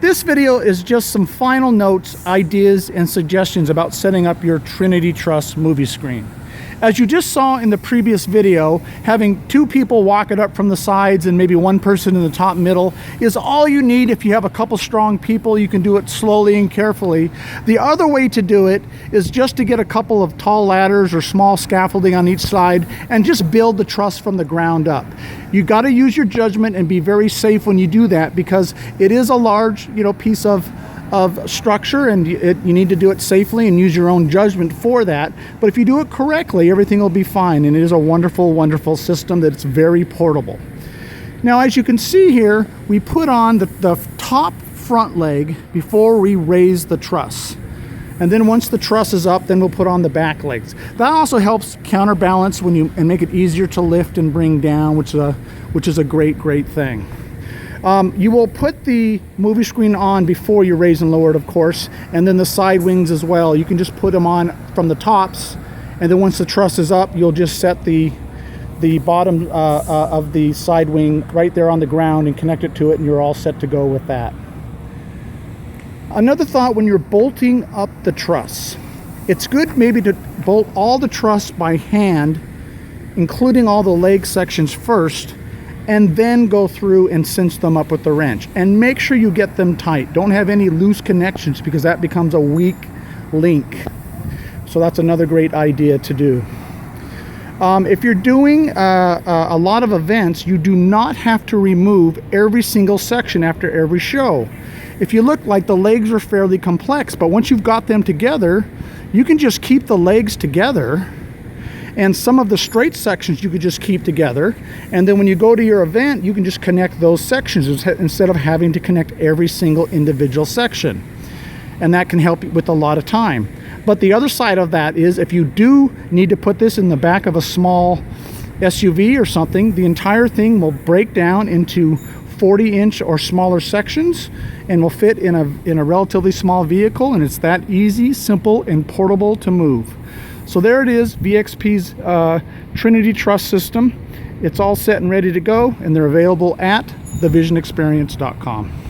This video is just some final notes, ideas, and suggestions about setting up your Trinity Truss movie screen. As you just saw in the previous video, having two people walk it up from the sides and maybe one person in the top middle is all you need. If you have a couple strong people, you can do it slowly and carefully. The other way to do it is just to get a couple of tall ladders or small scaffolding on each side and just build the truss from the ground up. You got to use your judgment and be very safe when you do that, because it is a large, piece of structure, and you need to do it safely and use your own judgment for that. But if you do it correctly, everything will be fine, and it is a wonderful, wonderful system that's very portable. Now, as you can see here, we put on the top front leg before we raise the truss. And then once the truss is up, then we'll put on the back legs. That also helps counterbalance and make it easier to lift and bring down, which is a great thing. You will put the movie screen on before you raise and lower it, of course, and then the side wings as well. You can just put them on from the tops, and then once the truss is up, you'll just set the bottom of the side wing right there on the ground and connect it to it, and you're all set to go with that. Another thought when you're bolting up the truss, it's good maybe to bolt all the truss by hand, including all the leg sections first, and then go through and cinch them up with the wrench. And make sure you get them tight. Don't have any loose connections, because that becomes a weak link. So that's another great idea to do. If you're doing a lot of events, you do not have to remove every single section after every show. If you look, like, the legs are fairly complex, but once you've got them together, you can just keep the legs together. And some of the straight sections you could just keep together. And then when you go to your event, you can just connect those sections instead of having to connect every single individual section. And that can help you with a lot of time. But the other side of that is, if you do need to put this in the back of a small SUV or something, the entire thing will break down into 40-inch or smaller sections and will fit in a relatively small vehicle. And it's that easy, simple, and portable to move. So there it is, VXP's Trinity Truss system. It's all set and ready to go, and they're available at thevisionexperience.com.